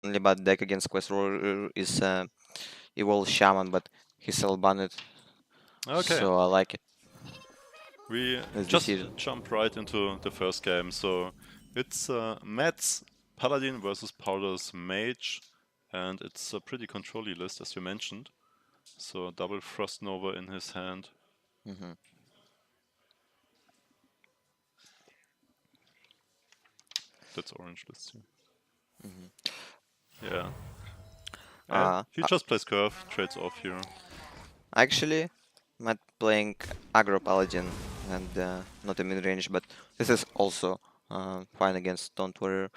only bad deck against Quest Warrior is Evil Shaman, but he's still banned, Okay, so I like it. we This just decision. jumped right into the first game. So it's Matt's Paladin versus Paula's Mage, and it's a pretty control-y list, as you mentioned. So double Frost Nova in his hand. Hmm. That's orange list here. Hmm. Yeah. And Uh, he just plays curve, trades off here. Actually, Matt playing aggro paladin and not a mid range, but this is also fine against Stone Warrior.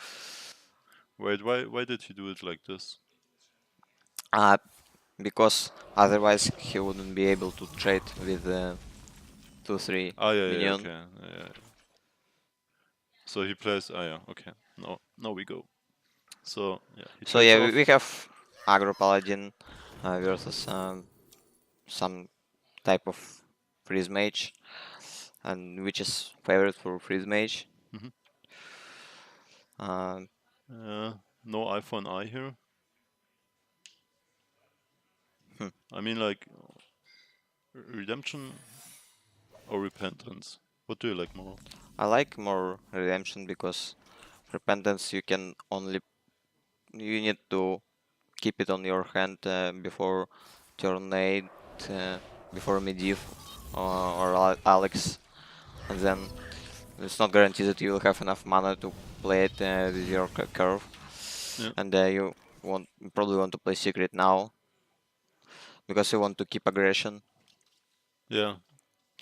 Wait, why did he do it like this? Uh, because otherwise he wouldn't be able to trade with 2-3 Ah, yeah, minion. okay. Yeah. So he plays. Ah, yeah, okay. Now we go. So yeah, he So trades yeah, off. we have aggro paladin versus some type of freeze mage, and which is favorite for freeze mage. Mhm. Um, No eye for an eye here. hmm. I mean, like redemption or repentance. What do you like more? I like more redemption because repentance you need to keep it on your hand before turn 8, uh, before Medivh or Alex, and then it's not guaranteed that you will have enough mana to play it with your curve, Yeah, and you probably want to play secret now because you want to keep aggression. yeah.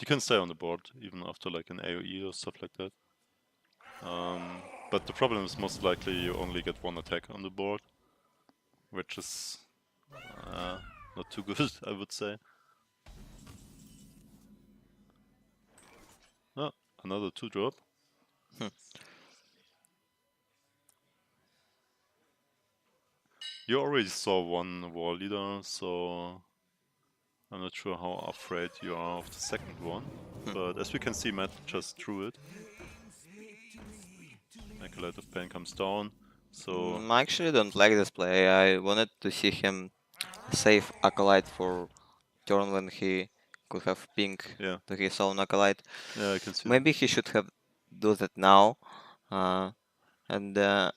You can stay on the board even after like an AOE or stuff like that. But the problem is most likely you only get one attack on the board, which is not too good, I would say. Oh, another 2-drop. Hmm. You already saw one war leader, so I'm not sure how afraid you are of the second one. Hmm. But as we can see, Matt just drew it. Acolyte of Pain comes down, so I actually don't like this play. I wanted to see him save Acolyte for turn when he could have pink yeah, to his own Acolyte. yeah, I can see that. Maybe he should have do that now. And the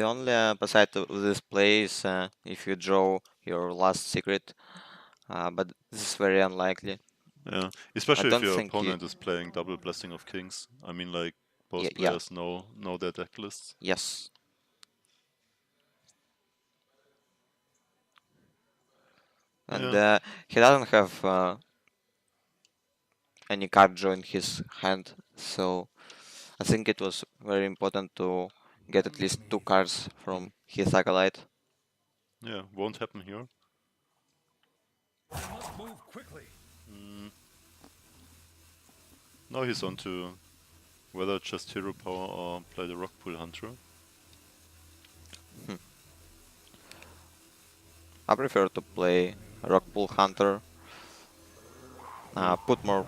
only upside of this play is if you draw your last secret, but this is very unlikely. Yeah, I especially if don't your think you. opponent is playing double Blessing of Kings. I mean, like Yeah, both yeah, players know their deck lists. yes. And Yeah, he doesn't have any card draw in his hand, so I think it was very important to get at least two cards from his Acolyte. yeah, won't happen here. Mm, now he's on to whether just hero power or play the Rockpool Hunter. Hmm. I prefer to play Rockpool Hunter, Yeah. put more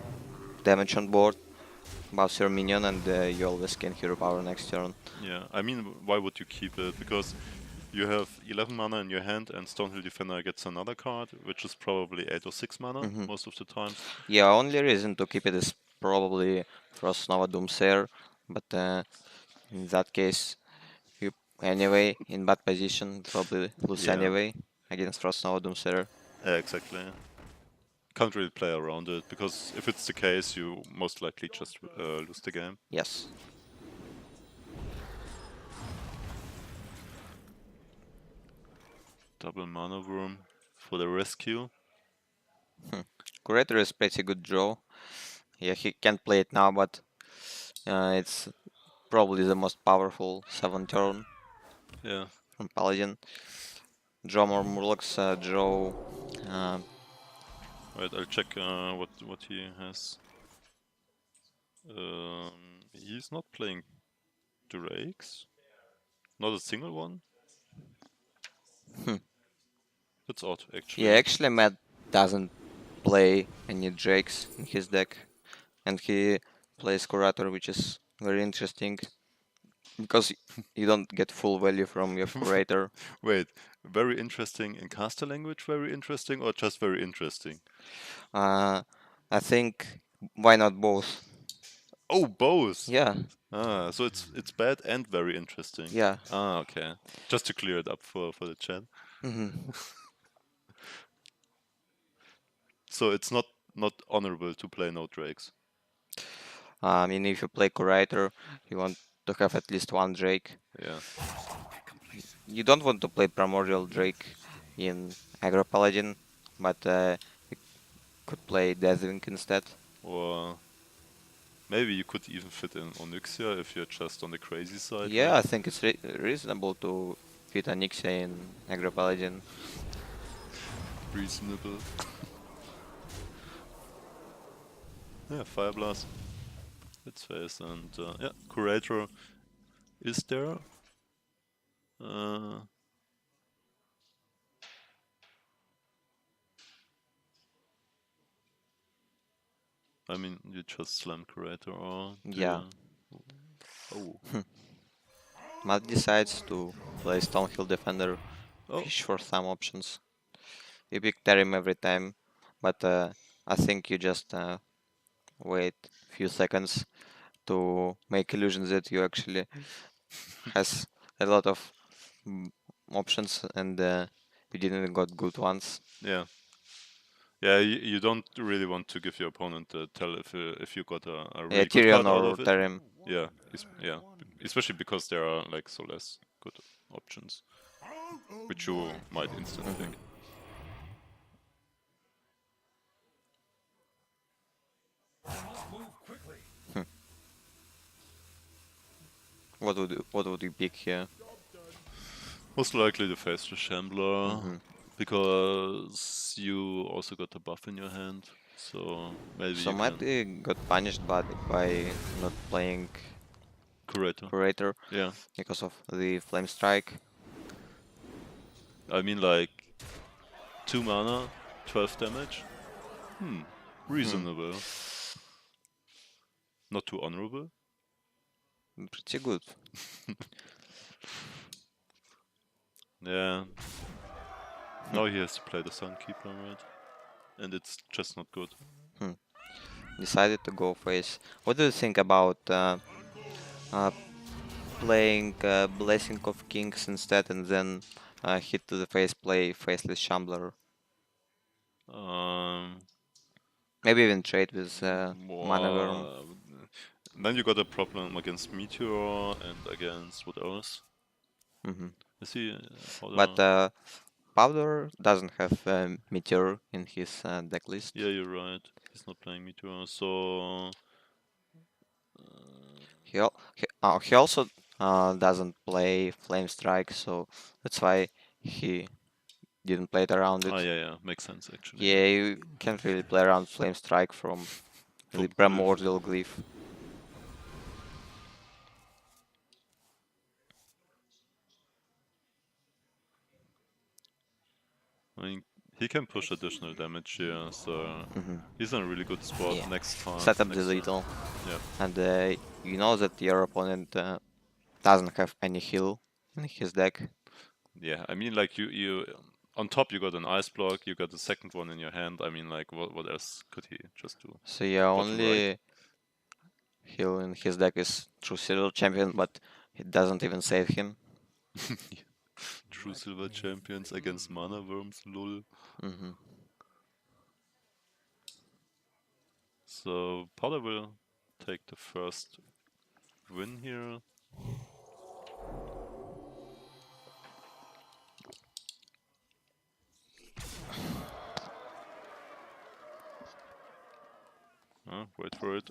damage on board, buffs your minion, and you always gain hero power next turn. Yeah, I mean, why would you keep it? Because you have 11 mana in your hand, and Stonehill Defender gets another card, which is probably 8 or 6 mana Hmm. most of the times. Yeah, only reason to keep it is probably Frost Nova Doomsayer, but in that case, you anyway in bad position, probably lose Yeah, anyway against Frost Nova Doomsayer. exactly. Can't really play around it, because if it's the case, you most likely just lose the game. Yes. Double Mana Worm for the rescue. Curator is pretty good draw. Yeah, he can't play it now, but it's probably the most powerful 7 turn Yeah, from Paladin. Draw more Murlocs, draw. Uh, right, I'll check what he has. He's not playing Drakes. Not a single one. hmm. That's odd, Yeah, actually. actually, Matt doesn't play any Drakes in his deck, and he plays Curator, which is very interesting. because you don't get full value from your curator. Wait, very interesting in caster language, very interesting, or just very interesting? I think why not both? Oh, both. Yeah, Ah, so it's bad and very interesting. yeah. Ah, okay. Just to clear it up for the chat. hmm So it's not honorable to play no drakes. I mean, if you play curator, you want to have at least one Drake. Yeah. You don't want to play primordial Drake in aggro paladin, but you could play deathwing instead. Or maybe you could even fit in Onyxia if you're just on the crazy side, Yeah, right? I think it's reasonable to fit Onyxia in aggro paladin. Reasonable. Yeah, Fire Blast. Let's face and yeah, Curator is there. Uh, I mean, you just slam Curator or do Yeah. you? Oh. Matt decides to play Stonehill Defender, Oh. fish for some options. You pick Terim every time, but I think you just wait a few seconds to make illusions that you actually has a lot of mm, options and you didn't got good ones. Yeah. Yeah, you don't really want to give your opponent a tell if you got a Yeah, really good Tyrion card out or of it. Terim. Yeah, yeah, especially because there are like so less good options, which you might instantly Mhm. pick. Hmm. What would you pick here? Most likely the Faceless Shambler, hmm because you also got a buff in your hand, so maybe So you Matt can got punished by not playing Curator. Curator Yeah, because of the Flame Strike. I mean like 2 mana, 12 damage. Hmm. Reasonable. Not too honorable. Pretty good. Yeah. Now he has to play the Sunkeeper, right? And it's just not good. Hmm. Decided to go face. What do you think about uh, playing Blessing of Kings instead and then hit to the face, play Faceless Shambler? Um, Maybe even trade with Mana Worm. More, then you got a problem against Meteor and against what else? hmm I see But Powder. Powder doesn't have Meteor in his deck Yeah, list. you're right. He's not playing Meteor, so He also doesn't play Flame Strike, so that's why he didn't play it around ah it. yeah, makes sense actually. Yeah, you can't really play around Flame Strike from the From Glyph. Primordial Glyph. I mean, he can push additional damage here, so hmm he's in a really good spot Yeah, next time. set up the Next turn. lethal, Yeah, and you know that your opponent doesn't have any heal in his deck. yeah. I mean, like you on top you got an ice block. You got the second one in your hand. I mean, like what else could he just do? So yeah, Bottom right. only heal in his deck is True Silver Champion, but it doesn't even save him. True Silver Champions against Mana Worms, lol. hmm So Powder will take the first win here. Wait for it.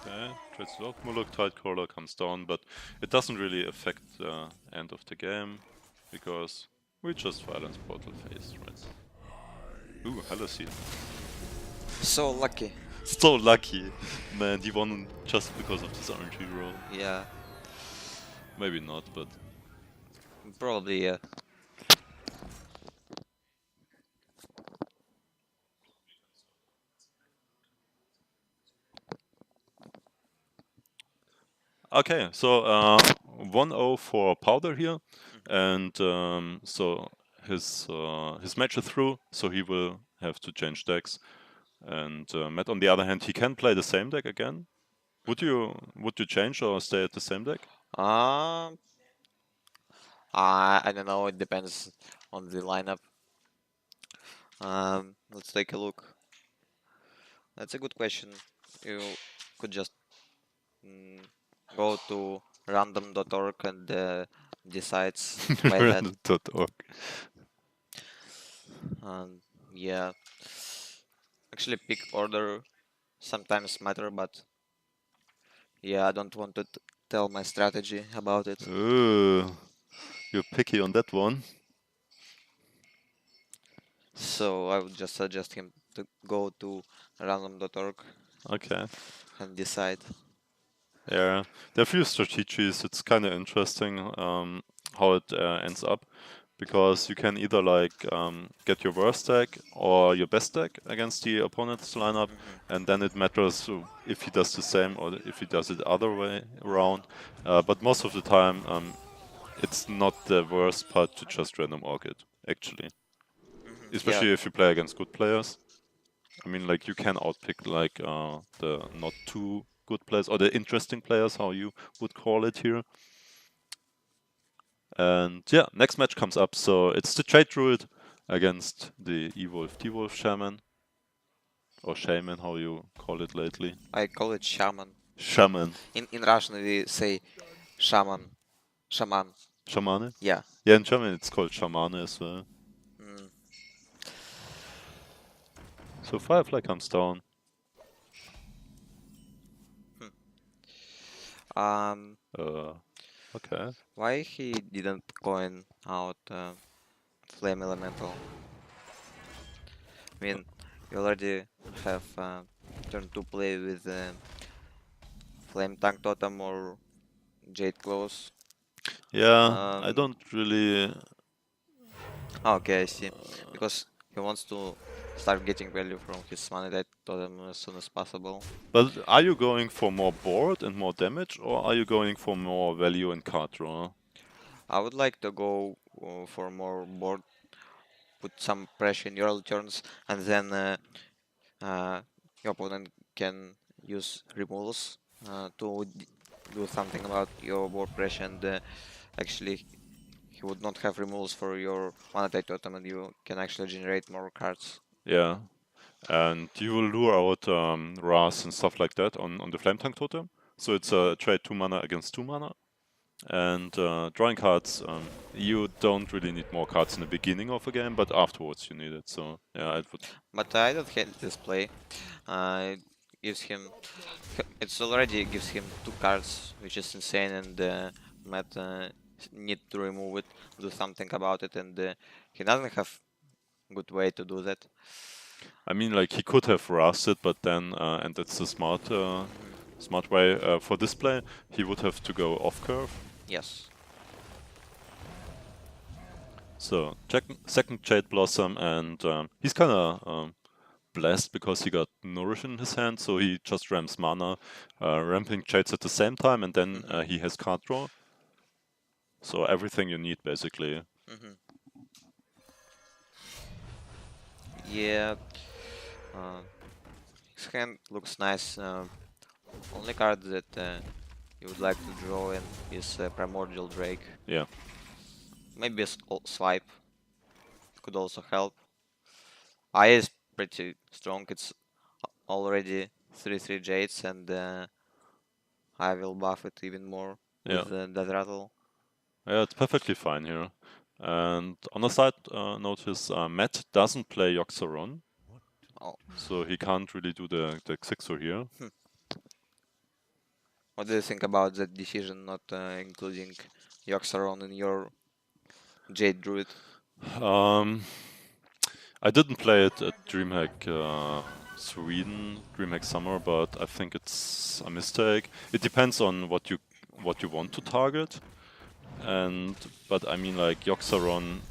Okay, trades it off. Murloc Tidecaller comes down, but it doesn't really affect the end of the game because we just Violence Portal Phase, right? Ooh, hello seal. So lucky. So lucky! Man, he won just because of this RNG roll. Yeah, Maybe not, but probably yeah. Okay, so 1-0 for Powder here, and so his match is through, so he will have to change decks. And Matt, on the other hand, he can play the same deck again. Would you change or stay at the same deck? I don't know. It depends on the lineup. Let's take a look. That's a good question. You could just go to random.org and decides by that. Random.org. And yeah, actually pick order sometimes matter, but yeah, I don't want to tell my strategy about it. Ooh, you're picky on that one. So I would just suggest him to go to random.org Okay. and decide. Yeah, there are a few strategies. It's kind of interesting how it ends up, because you can either like get your worst deck or your best deck against the opponent's lineup, and then it matters if he does the same or if he does it the other way around. But most of the time, it's not the worst part to just random org it, actually. Yeah, Especially if you play against good players. I mean, like, you can outpick like the not too good players or the interesting players, how you would call it here. And yeah, next match comes up. So it's the Trade Druid against the Evolve Devolve Shaman, or Shaman, how you call it lately. I call it shaman. Shaman. In Russian we say shaman. Shaman. Shamane? Yeah. Yeah, in German it's called Shamane as well. Mm. So Firefly comes down. Um, Okay. why he didn't coin out flame elemental? I mean, you already have turn to play with flame tank totem or jade claws. Yeah, I Um, don't really. okay, I see. Because he wants to start getting value from his mana totem as soon as possible. But are you going for more board and more damage, or are you going for more value and card draw? I would like to go for more board, put some pressure in your early turns, and then uh, your opponent can use removals to do something about your board pressure, and actually he would not have removals for your mana type totem, and you can actually generate more cards. Yeah, and you will lure out Ras and stuff like that on the Flame Tank Totem. So it's a trade 2 mana against 2 mana. And drawing cards, you don't really need more cards in the beginning of a game, but afterwards you need it. So yeah, it would. But I don't hate this play. It gives him, it's already gives him two cards, which is insane, and Matt need to remove it, do something about it, and he doesn't have good way to do that. I mean, like, he could have rusted, but then, and that's the smart way for this play, he would have to go off curve. Yes. So second Jade Blossom, and he's kind of blessed because he got Nourish in his hand, so he just ramps mana, ramping Jades at the same time, and then he has card draw. So everything you need, basically. Yeah. His hand looks nice. Only card that you would like to draw in is Primordial Drake. Yeah. Maybe a swipe could also help. Eye is pretty strong. It's already 3/3 Jades, and I will buff it even more Yeah. with that rattle. Yeah, it's perfectly fine here. And on the side, notice Matt doesn't play yogg-saron, Oh. so he can't really do the Xixor here. What do you think about that decision, not including yogg-saron in your Jade Druid? I didn't play it at DreamHack Sweden, DreamHack Summer, but I think it's a mistake. It depends on what you want to target, but I mean, like, yogg-saron,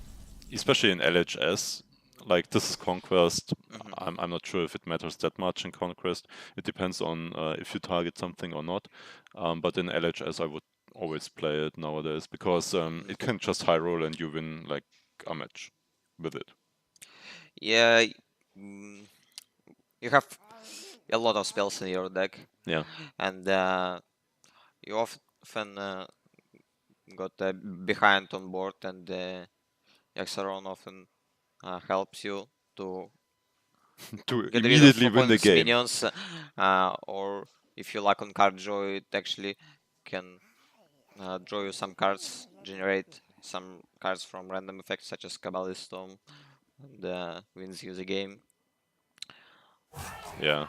especially in LHS, like this is Conquest. Mhm. I'm not sure if it matters that much in Conquest. It depends on if you target something or not. But in LHS, I would always play it nowadays because Mhm. it can just high roll and you win like a match with it. Yeah, mm, you have a lot of spells in your deck, Yeah. and you often got behind on board, and yogg-saron often helps you to To get rid of immediately win the opponent's game. minions, or if you lack on card draw, it actually can draw you some cards, generate some cards from random effects such as Kabbalist Storm, and wins you the game. Yeah.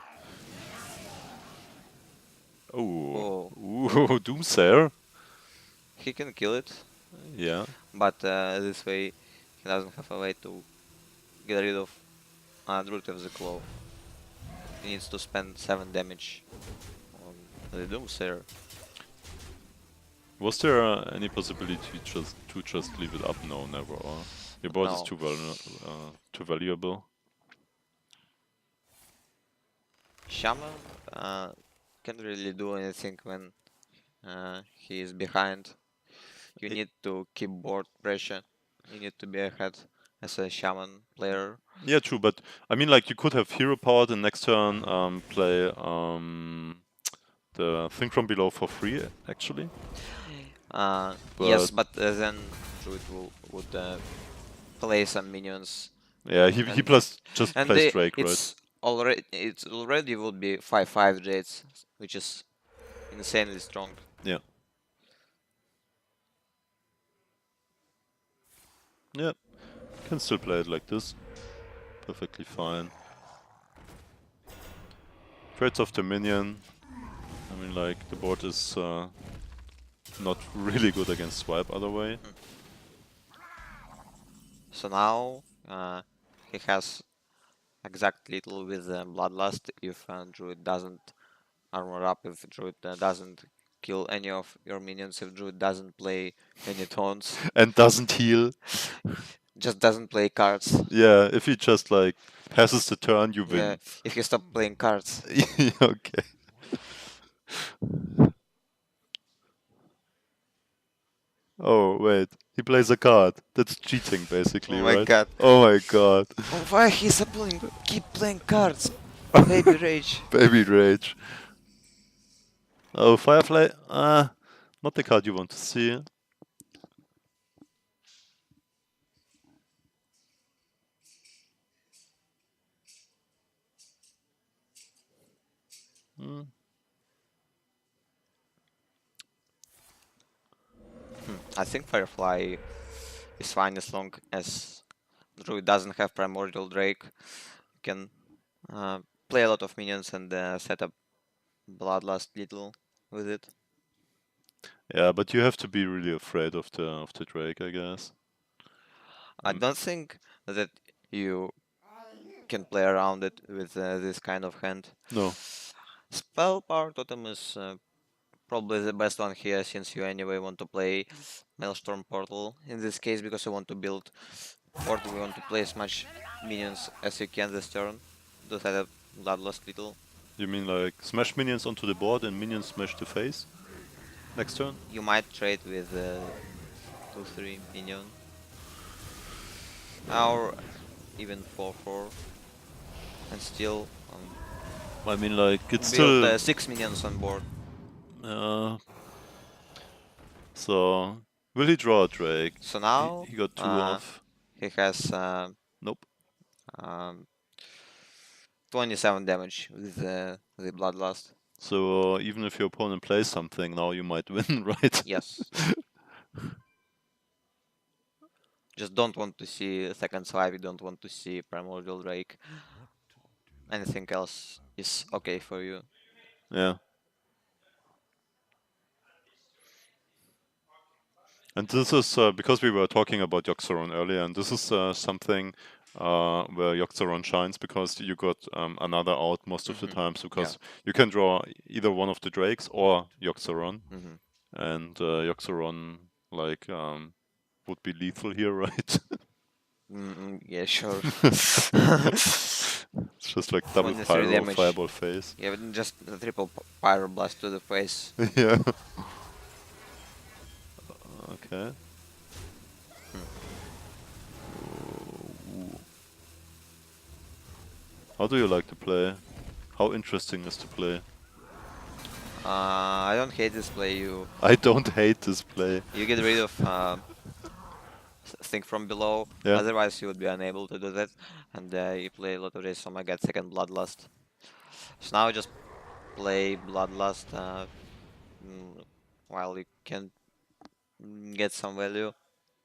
Oh. Oh, Ooh, Doomsayer. he can kill it, Yeah. but this way he doesn't have a way to get rid of Druid of the Claw. He needs to spend 7 damage on the Doomsayer. Was there any possibility to just leave it up? No, never. Or your board is No. too valuable. Shaman can't really do anything when he is behind. You I- need to keep board pressure. You need to be ahead as a shaman player. Yeah, true. But I mean, like you could have hero powered and next turn play the thing from below for free, actually. Yes, But but then Druid would play some minions, yeah, he and plus just plays Drake, right? it's already would be 5/5 Jades, which is insanely strong. Yeah, yeah. Can still play it like this, perfectly fine. Trades off the minion. I mean, like the board is not really good against swipe other way. So now he has exact little with Bloodlust if Druid doesn't armor up, if Druid doesn't kill any of your minions, if Druid doesn't play any taunts, And doesn't heal. just doesn't play cards. Yeah, if he just like passes the turn, you Yeah, win. if you stop playing cards. Okay. Oh, wait. He plays a card. That's cheating, basically, Oh my right? god. Oh my god. Oh, why he's playing, keep playing cards? Baby rage. Baby rage. Oh, Firefly. Not the card you want to see. Hmm. I think Firefly is fine as long as Druid doesn't have Primordial Drake. You can uh, play a lot of minions and set up Bloodlust little with it. Yeah, but you have to be really afraid of the Drake, I guess. I don't think that you can play around it with this kind of hand. No. Spell Power Totem is probably the best one here, since you anyway want to play Maelstrom Portal in this case, because you want to build Portal, you want to play as much minions as you can this turn to set up Bloodlust little. You mean like smash minions onto the board and minions smash the face next turn? You might trade with 2-3 minion, or even 4-4, and still I mean, like it's build still. 6 minions on board. Uh, so will he draw a Drake? So He, now he got two off. he has Nope. um, 27 damage with the Bloodlust. So even if your opponent plays something, now you might win, right? Yes. Just don't want to see second swipe, you don't want to see Primordial Drake. Anything else is okay for you. Yeah. And this is because we were talking about yogg-saron earlier, and this is something where yogg-saron shines because you got another out most of the times because you can draw either one of the drakes or yogg-saron, and yogg-saron like would be lethal here, right? Yeah, sure. It's just like double Minus 3 pyro, damage. fireball face. Yeah, but just the triple pyro blast to the face. Yeah. Okay. Hmm. Ooh. How do you like to play? How interesting is to play? I don't hate this play. I don't hate this play. You get rid of thing from below. Yeah. Otherwise, you would be unable to do that. And you play a lot of this. Oh my god, second bloodlust. So now just play bloodlust mm, while you can get some value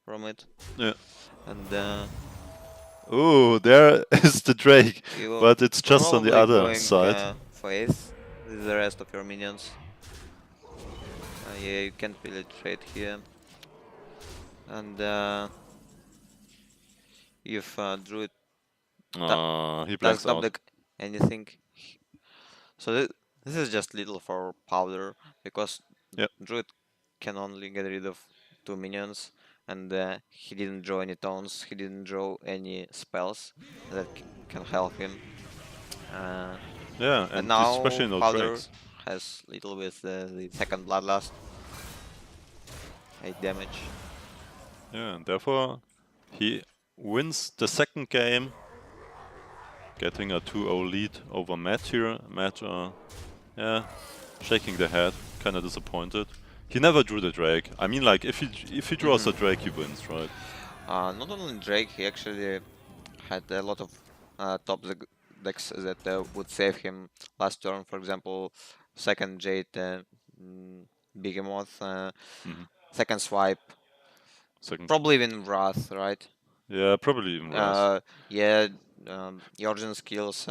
from it. Yeah. And Ooh, there is the Drake, you but it's just on the probably other going side. face with the rest of your minions. Yeah, you can't really trade here. And if druid He does blanks double out. anything, so this is just little for powder because Yep. druid can only get rid of 2 minions, and he didn't draw any tones, he didn't draw any spells that can help him. Yeah, And and now especially no powder Drakes. has little with the second bloodlust, 8 damage. Yeah, and therefore he wins the second game, getting a 2-0 lead over Matt here. Matt, yeah, shaking the head, kind of disappointed. He never drew the Drake. I mean, like, if he draws a Drake, he wins, right? Not only Drake, he actually had a lot of decks that would save him last turn. For example, second Jade, Behemoth, second Swipe, Second, probably even Wrath, right? yeah, probably even Wrath. Yeah, Origin skills,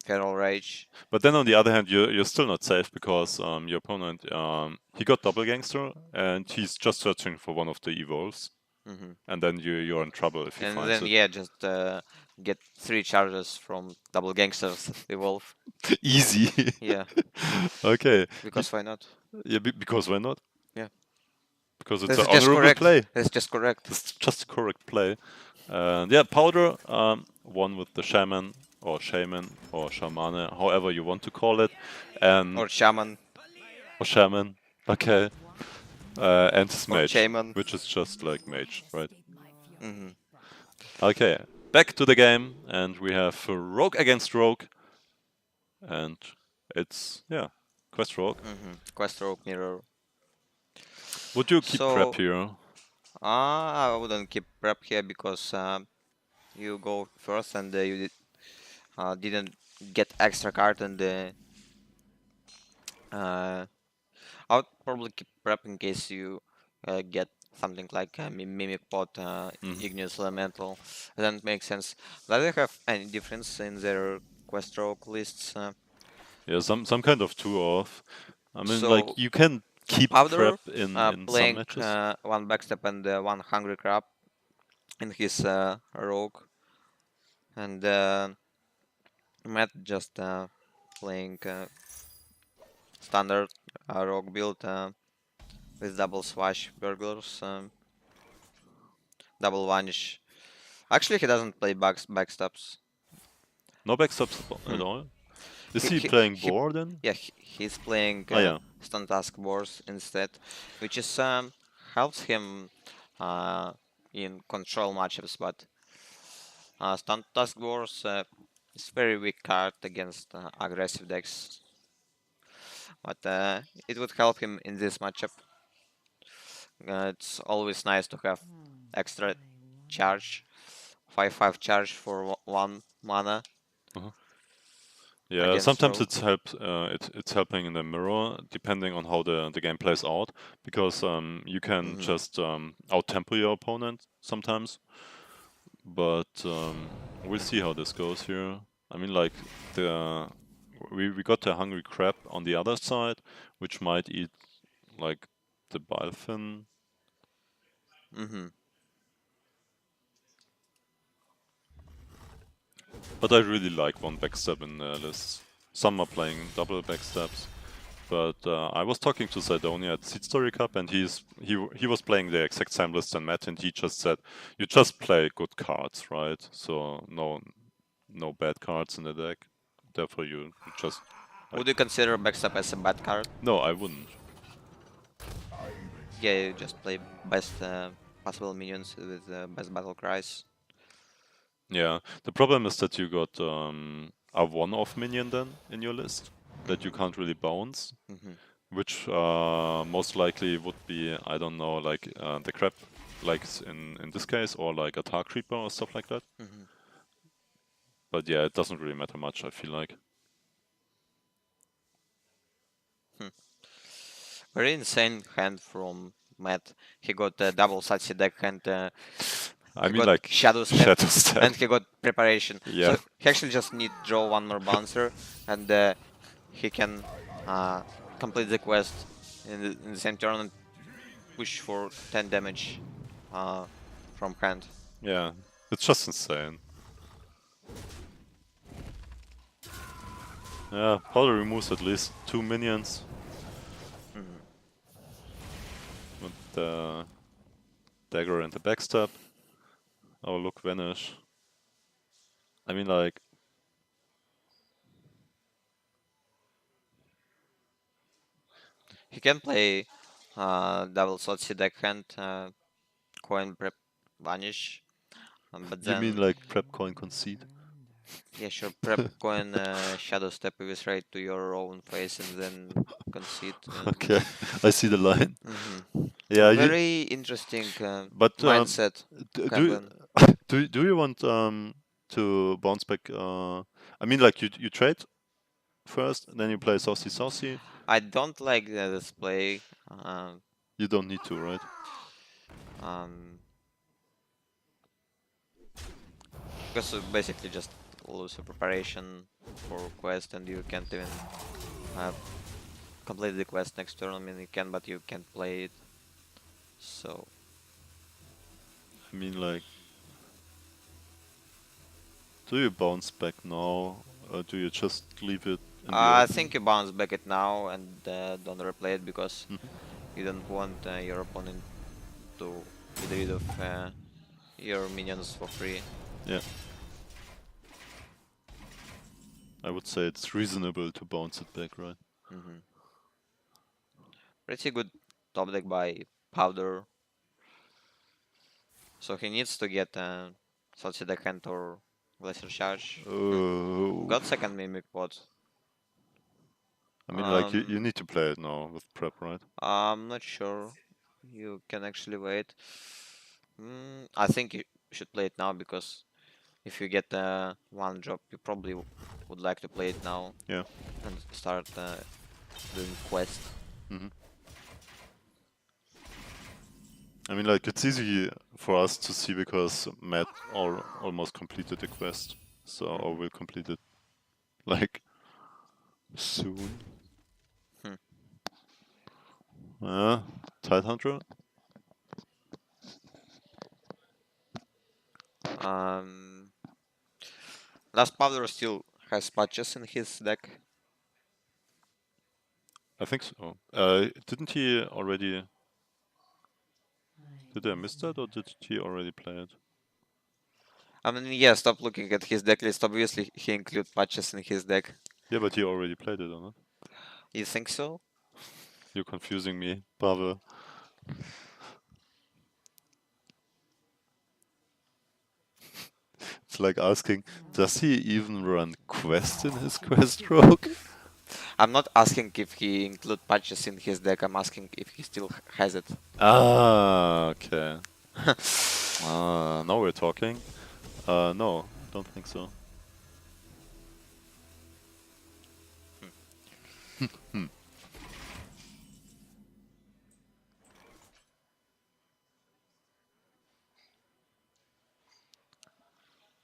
Feral Rage. But then on the other hand, you're still not safe because your opponent he got double gangster and he's just searching for one of the evolves, and then you're in trouble if he And finds then, it. yeah, just get 3 charges from double gangsters evolve. Easy. Yeah, Okay. because why not? Yeah, because why not? Yeah, Because it's this an is just honorable correct. play. That's just correct. It's just a correct play. And yeah, Powder won with the shaman or shamane, however you want to call it, and Or Shaman, or shaman. Okay. And his or mage, Shaman. which is just like mage, right? Mm-hmm. Okay, back to the game, and we have rogue against rogue, and it's yeah, quest rogue. Quest Rogue Mirror. Would you keep prep So, here? I wouldn't keep prep here because you go first and didn't get extra card, and uh, I would probably keep prep in case you get something like Mimic Pot, Igneous Elemental. That makes sense. Does it have any difference in their quest rogue lists? Yeah, some kind of two off. I mean, like So you can keep prep Powder in some playing matches. one backstep and one hungry crab in his rogue, and Matt just playing standard rogue build with double swash burglars, double vanish. Actually, he doesn't play backsteps. No backstops at Hmm. all. Is He, he he, playing he, board then? yeah, he's playing Oh yeah. stun task boards instead, which is helps him in control matchups, but stun task boards is very weak card against aggressive decks. But it would help him in this matchup. It's always nice to have extra charge, 5/5 charge for 1 mana Uh-huh. Yeah, against sometimes rogue. it's it's helping in the mirror depending on how the game plays out because you can just out tempo your opponent sometimes, but we'll see how this goes here. I mean, like the we got the hungry crab on the other side, which might eat like the Balfin. Mm-hmm. But I really like one backstab in lists. Some are playing double backstabs. but I was talking to Sidonia at Seed Story Cup, and he was playing the exact same list than Matt, and he just said, you just play good cards, right? So no bad cards in the deck. Therefore, you just... Would you consider backstep as a bad card? No, I wouldn't. Yeah, you just play best possible minions with best battle cries. Yeah, the problem is that you got a one-off minion then in your list that you can't really bounce, which most likely would be, I don't know, like the crab, like in this case, or like a tar creeper or stuff like that. But yeah, it doesn't really matter much, I feel like. Very insane hand from Matt. He got a double Satsi deck and I he mean, got like Shadow Shadow Step, Step. and he got Preparation. Yeah. So he actually just need draw one more bouncer, and he can complete the quest in the same turn and push for 10 damage from hand. Yeah, it's just insane. Yeah, Powder removes at least 2 minions. With the dagger and the backstab. Oh, look, vanish. I mean, like... He can play double Satsi deck hand, coin prep vanish, but You then mean like prep coin concede? yeah, sure, prep coin Shadow Step with right to your own face and then concede. Okay, I see the line. Mhm. Yeah, Very interesting but mindset, do Kaplan. do you want to bounce back? I mean, like you trade first, then you play saucy saucy. I don't like this play. You don't need to, right? Um, because you basically just lose your preparation for quest and you can't even uh, complete the quest next turn. I mean, you can, but you can't play it. So I mean, like, do you bounce back now, or do you just leave it in the I open? think you bounce back it now and don't replay it because Mhm. you don't want your opponent to get rid of your minions for free. Yeah. I would say it's reasonable to bounce it back, right? Pretty good top deck by Powder. So he needs to get Salty Deckhand or Glacier Charge. Oh. Got second Mimic Pot. I mean, like, you need to play it now with prep, right? I'm not sure. You can actually wait. I think you should play it now because if you get one drop, you probably would like to play it now. Yeah. And start doing quest. I mean, like, it's easy for us to see because Matt almost completed the quest. So, or will complete it, like, soon. Tide Hunter? Last Powder still has patches in his deck. I think so. Didn't he already... Did I miss that, or did he already play it? I mean, yeah, stop looking at his deck list. Obviously, he includes patches in his deck. Yeah, but he already played it, or not? You think so? You're confusing me, Pavel. It's like asking, does he even run quest in his quest rogue? I'm not asking if he include patches in his deck. I'm asking if he still has it. Ah, okay. Now we're talking. No, don't think so.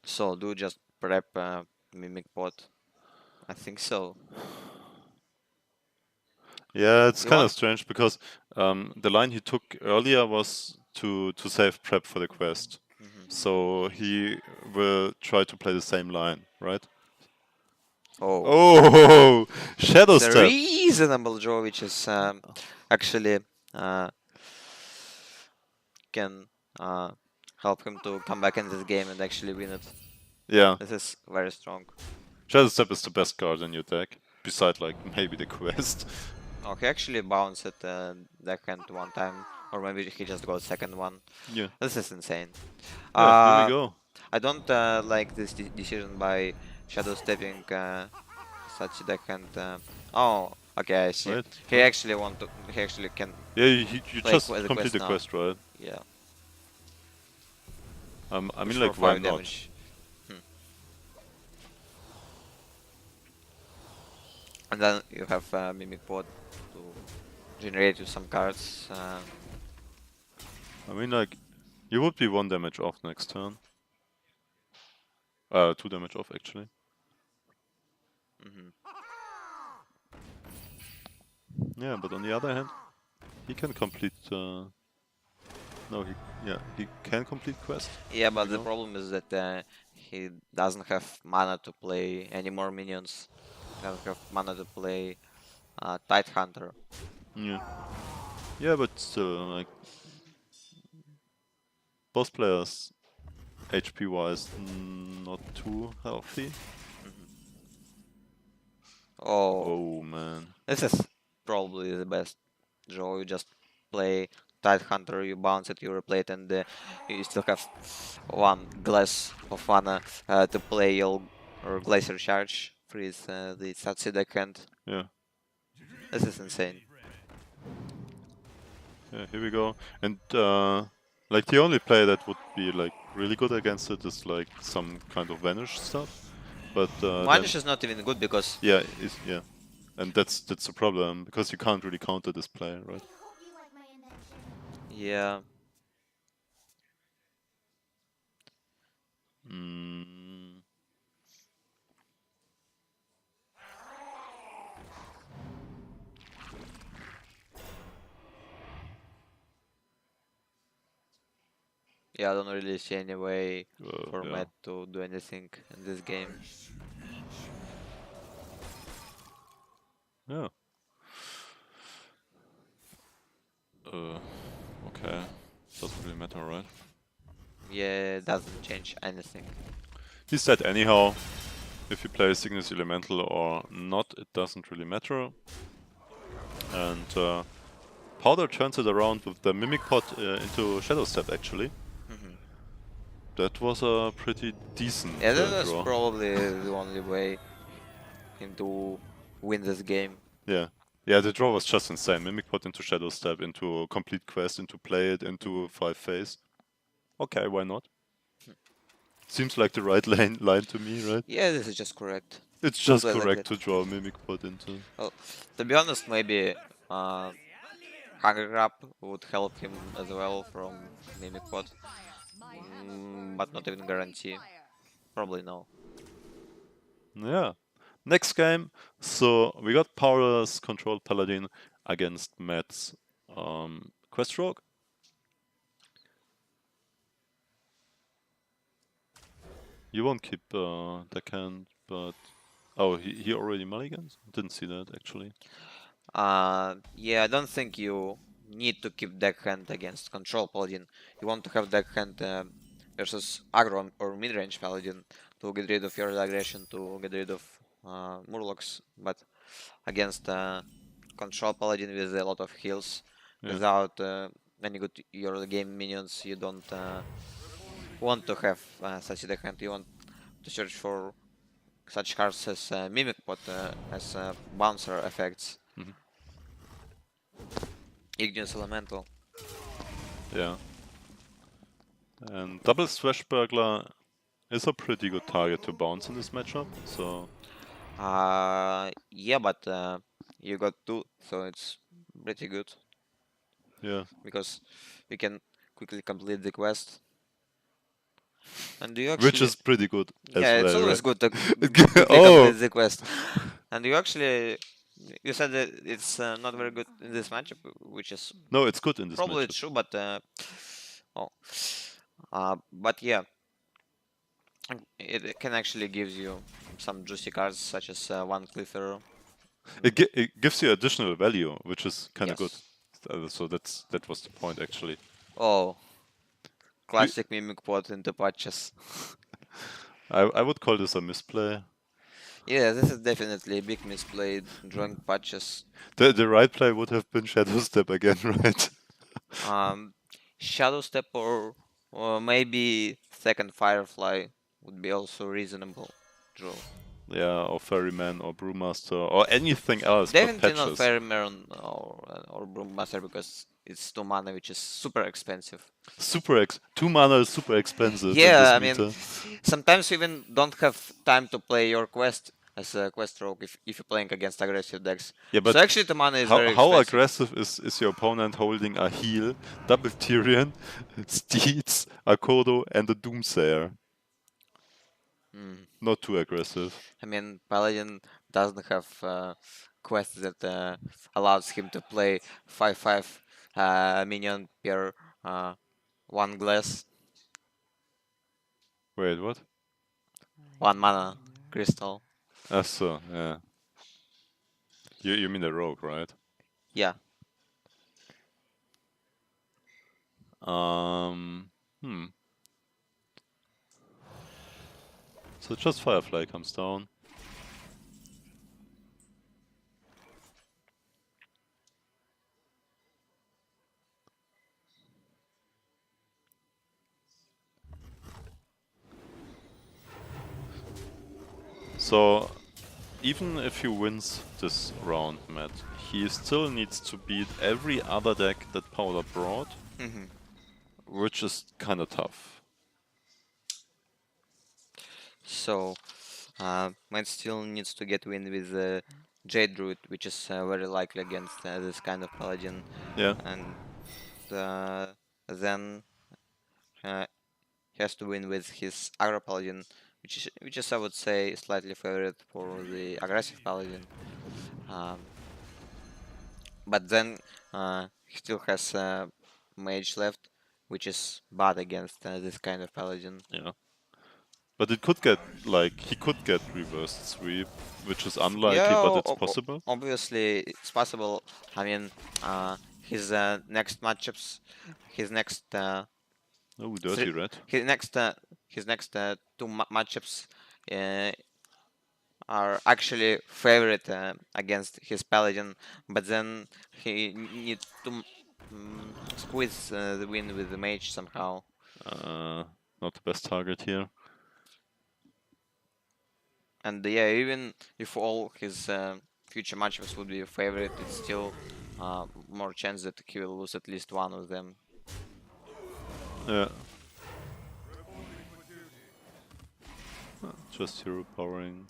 So do just prep Mimic Pot. I think so. Yeah, it's You kind want? of strange because the line he took earlier was to save prep for the quest. So he will try to play the same line, right? Oh, Oh, Shadow it's a Step. reasonable draw, which is actually uh, can uh, help him to come back in this game and actually win it. Yeah, This is very strong. Shadow Step is the best card in your deck, beside like maybe the quest. Oh, he actually bounced it deckhand one time, or maybe he just got second one. Yeah, This is insane. yeah. Here we Uh, go. I don't like this decision by shadow stepping such deckhand. Oh, okay, I see. Right, He right. actually want to. He actually can Yeah, you play just the complete quest the now. quest, right? Yeah, I push mean, for like, why 5 not? damage. Hmm. And then you have mimic pod to generate you some cards. I mean, like, you would be 1 damage off next turn. 2 damage off, actually. Mhm. Yeah, but on the other hand, he can complete. No, he can complete quest. Yeah, Here but we the go. problem is that he doesn't have mana to play any more minions. He doesn't have mana to play Tide Hunter. Yeah, yeah, but still, like, both players, HP wise, not too healthy. Mhm. Oh, Oh man. this is probably the best draw. You just play Tide Hunter, you bounce it, you replay it, and you still have one glass of mana to play your or Glacier Charge, freeze the Satsi deckhand. Yeah, This is insane. yeah. Here we go. And like the only play that would be like really good against it is like some kind of vanish stuff. But then Vanish is not even good because yeah, and that's the problem because you can't really counter this play, right? yeah. Mm, Yeah, I don't really see any way for yeah. Matt to do anything in this game. Yeah. Okay. Doesn't really matter, right? Yeah, it doesn't change anything. He said anyhow, if you play Cygnus Elemental or not, it doesn't really matter. And Powder turns it around with the Mimic Pot into Shadow Step, actually. Mhm. That was a pretty decent Yeah, that was draw. probably the only way him to win this game. Yeah. Yeah, the draw was just insane. Mimic Pot into Shadow Step, into Complete Quest, into Play It, into 5 phase. Okay, why not? Seems like the right line to me, right? Yeah, this is just correct. It's To just play like correct that. to draw Mimic Pot into. Well, to be honest, maybe uh, Hunger Grab would help him as well from Mimic Pot, but not even guarantee. Probably no. Yeah. Next game, so we got Powerless Controlled Paladin against Matt's Quest Rogue. You won't keep deckhand, but oh, he already mulligans? Didn't see that actually. Yeah, I don't think you need to keep deckhand against control paladin. You want to have deckhand versus aggro or mid-range paladin to get rid of your aggression, to get rid of murlocs, but against control paladin with a lot of heals, Yeah. without any good early game minions, you don't want to have such a deckhand. You want to search for such cards as Mimic Pot, as bouncer effects, Mhm. Igneous Elemental. Yeah. And double Swashbuckler is a pretty good target to bounce in this matchup. So Yeah, but you got two, so it's pretty good yeah. because you can quickly complete the quest. And you Which actually, is pretty good as yeah, it's well, always right? good to quickly Oh! complete the quest. And you actually, you said that it's not very good in this matchup, which is No, it's good in this probably matchup. true, but oh, but yeah, It can actually gives you some juicy cards such as one cliffer. It gives you additional value, which is kind of good. Yes. So that was the point actually. Oh, You, classic mimic pot into patches. I would call this a misplay. Yeah, this is definitely a big misplay. Drawing patches. The right play would have been Shadow Step again, right? Um, Shadow Step or maybe second Firefly would be also reasonable draw. Yeah, or Ferryman or Brewmaster or anything else but Definitely not patches. Pheromone or Broommaster because it's 2 mana, which is super expensive. 2 mana is super expensive in Yeah, this I mean, meta. sometimes you even don't have time to play your quest as a quest rogue if you're playing against aggressive decks. Yeah, So but actually, 2 mana is very how expensive. aggressive is your opponent holding a heal, double Tyrion, Steeds, a Kodo, and a Doomsayer? Hmm. Not too aggressive. I mean, Paladin doesn't have quests that allows him to play 5/5 minion per uh, 1 glass, Wait, what? 1 mana crystal. So, yeah. You mean the rogue, right? Yeah. Um, hmm. So just Firefly comes down. So even if he wins this round, Matt, he still needs to beat every other deck that Powder brought, Mhm. which is kind of tough. So, might still needs to get win with Jade Druid, which is very likely against this kind of paladin, Yeah. and then uh, he has to win with his aggro paladin, which is I would say slightly favorite for the aggressive paladin. Um, but then he still has mage left, which is bad against this kind of paladin. Yeah. But it could get, like, he could get reversed sweep, which is unlikely, Yeah, but it's possible. obviously it's possible. I mean, his next matchups, his next Oh, three, dirty red. his next his next two matchups uh, are actually favorite against his paladin, but then he needs to squeeze the win with the mage somehow. Not the best target here. And yeah, even if all his future matchups would be a favorite, it's still more chance that he will lose at least one of them. Yeah. Just hero powering.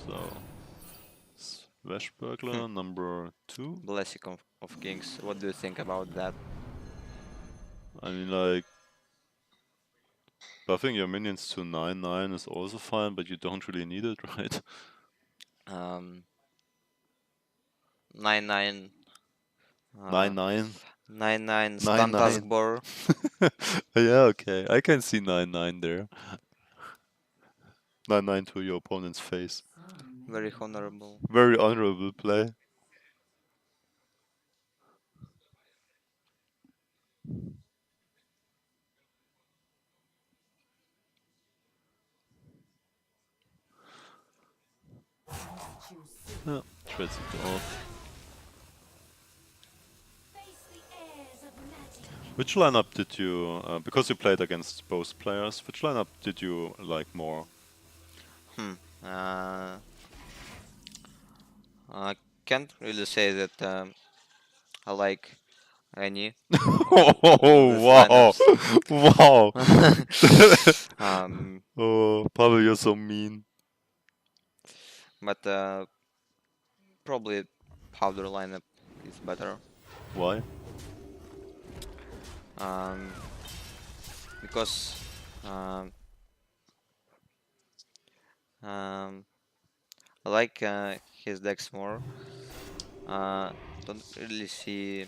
So, Swashbuckler number 2. Blessing of Kings. What do you think about that? I mean, like, buffing your minions to 9/9 is also fine, but you don't really need it, right? Um, 9/9. 9/9? 9/9 stun 9/9. taskbar. Yeah, okay. I can see 9/9 there. 9/9 to your opponent's face. Very honorable. Very honorable play. Yeah, trades it off. Which lineup did you, because you played against both players, which lineup did you like more? Hmm. Uh, I can't really say that I like any of Oh, these wow. lineups. Wow. um, Oh, Pavel, you're so mean. but probably powder lineup is better. Why? Um, because um, um, I like his decks more. Uh, don't really see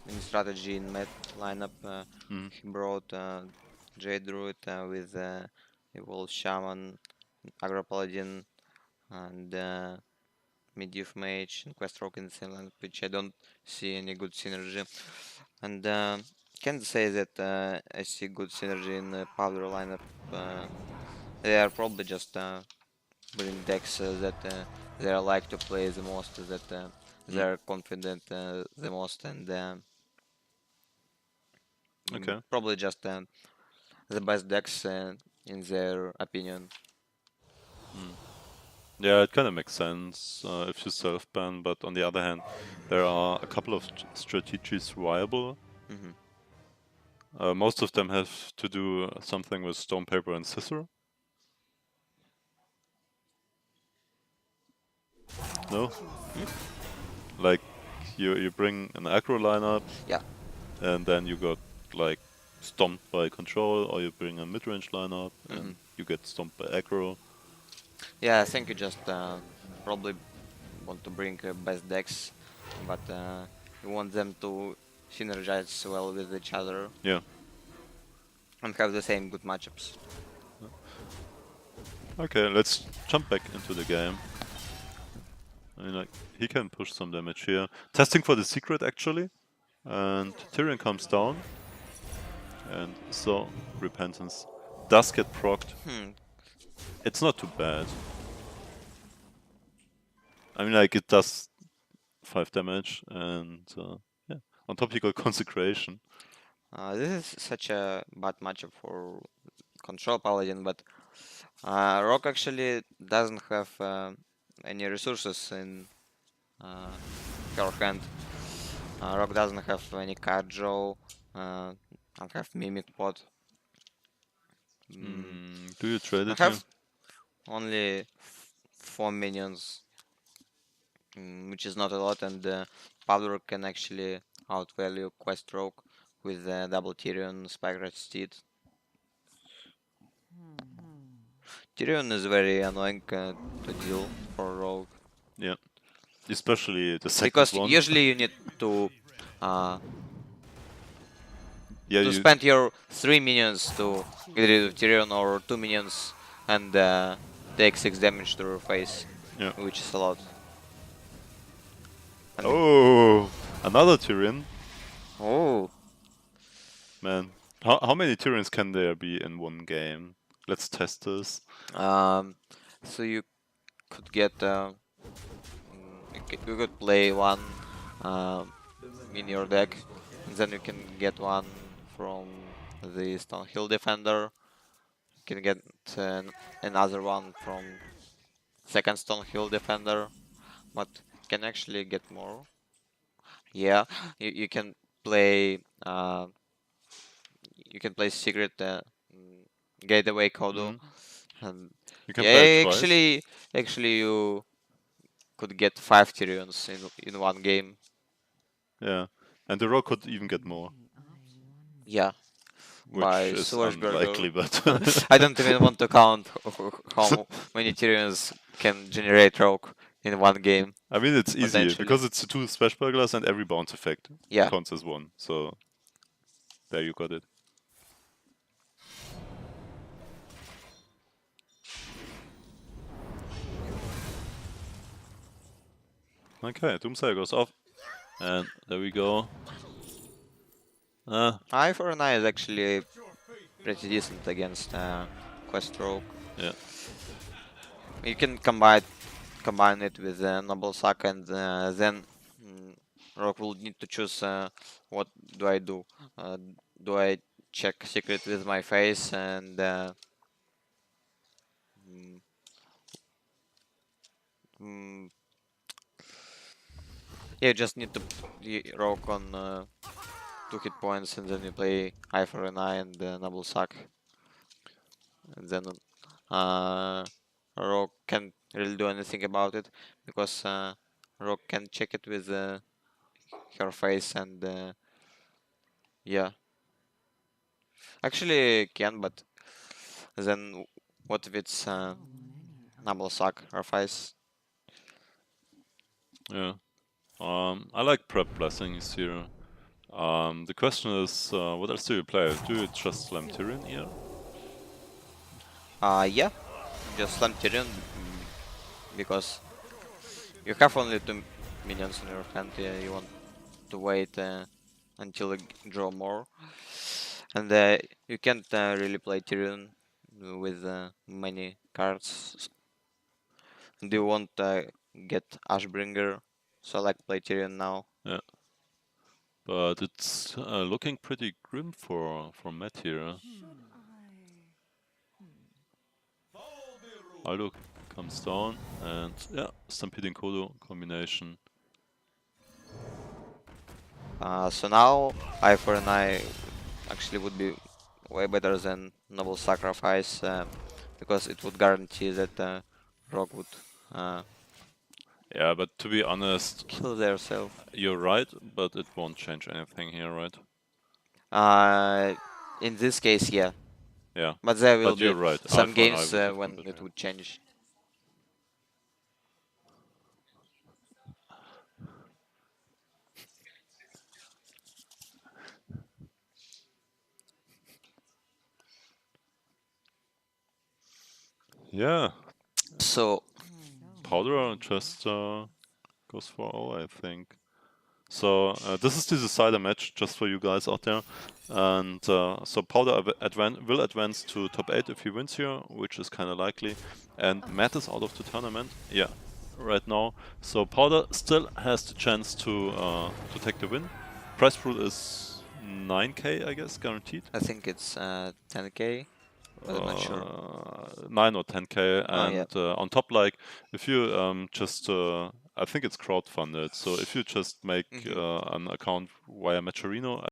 any strategy in mid lineup. He brought Jade Druid with Evil Shaman, Agro Paladin, and Medivh Mage and Quest Rock in the same lineup, which I don't see any good synergy. And can't say that I see good synergy in the powder lineup. They are probably just bring decks that they like to play the most, that they are confident the most, and Okay. probably just the best decks in their opinion. Yeah, it kind of makes sense if you self-ban, but on the other hand, there are a couple of strategies viable. Most of them have to do something with stone, paper, and scissor. No? Like, you bring an aggro lineup, Yeah. and then you got, like, stomped by control, or you bring a mid-range lineup, and you get stomped by aggro. Yeah, I think you just probably want to bring best decks, but you want them to synergize well with each other Yeah. and have the same good matchups. Okay, let's jump back into the game. I mean, like, he can push some damage here. Testing for the secret, actually. And Tyrion comes down. And so, Repentance does get procced. It's not too bad. I mean, like, it does 5 damage, and yeah. On top, you got Consecration. This is such a bad matchup for control paladin, but Rock actually doesn't have any resources in her hand. Rock doesn't have any card draw, don't have mimic pot. Do you trade I it here? have only 4 minions, which is not a lot, and Powder can actually outvalue Quest Rogue with double Tyrion Spike Red Steed. Tyrion is very annoying to deal for Rogue. Yeah. Especially the second Because one. usually you need to Yeah, to spend your 3 minions to get rid of Tyrion, or 2 minions and take 6 damage to your face, Yeah. which is a lot. And Oh, another Tyrion. oh, Man, how many Tyrions can there be in one game? Let's test this. so you could get you could play one in your deck, and then you can get one from the Stonehill Defender. You can get another one from second Stonehill Defender, but you can actually get more. Yeah, you can play secret gateway Kodo, and You can play it yeah, twice. actually you could get 5 Tyrions in one game. Yeah, and the Rock could even get more, Yeah, which by is Superjj. unlikely, but I don't even want to count how many Tyrions can generate Rogue in one game, I mean it's easy potentially. because it's 2 Swashbucklers and every bounce effect Yeah. counts as 1. So there you got it. Okay, Doomsayer goes off, and there we go. Eye for an Eye is actually pretty decent against Quest Rogue. Yeah. You can combine it with Noble Sack, and then Rogue will need to choose what do I do. Do I check secret with my face and mm, mm, yeah, just need to Rogue on 2 hit points, and then you play Eye for an Eye and Noble Sack, and then Rogue can't really do anything about it because Rogue can check it with her face, and yeah, actually can, but then what if it's Noble Sack her face? Yeah. I like prep blessings here. The question is, what else do you play? Do you just slam Tyrion here? Yeah, just slam Tyrion because you have only 2 minions in your hand. Yeah, you want to wait until you draw more, and you can't really play Tyrion with many cards. Do you want to get Ashbringer? So I like play Tyrion now. Yeah. But it's looking pretty grim for Matt here. Aldo comes down, and yeah, Stampede and Kodo combination. So now Eye for an Eye actually would be way better than Noble Sacrifice because it would guarantee that Rogue would Yeah, but to be honest, kill themselves. you're right, but it won't change anything here, right? In this case, yeah. Yeah. But there will But you're be right. Eye some for an eye games would have been when better. it would change. Yeah. So Powder just goes for O, I think. So this is the decider match just for you guys out there, and so Powder will advance to top 8 if he wins here, which is kind of likely. And Matt is out of the tournament, yeah, right now. So Powder still has the chance to take the win. Prize pool is 9k, I guess, guaranteed. I think it's 10k, but I'm not sure. 9 or 10k, Oh yeah. and on top, like, if you just I think it's crowdfunded, so if you just make Mhm. an account via Matcherino,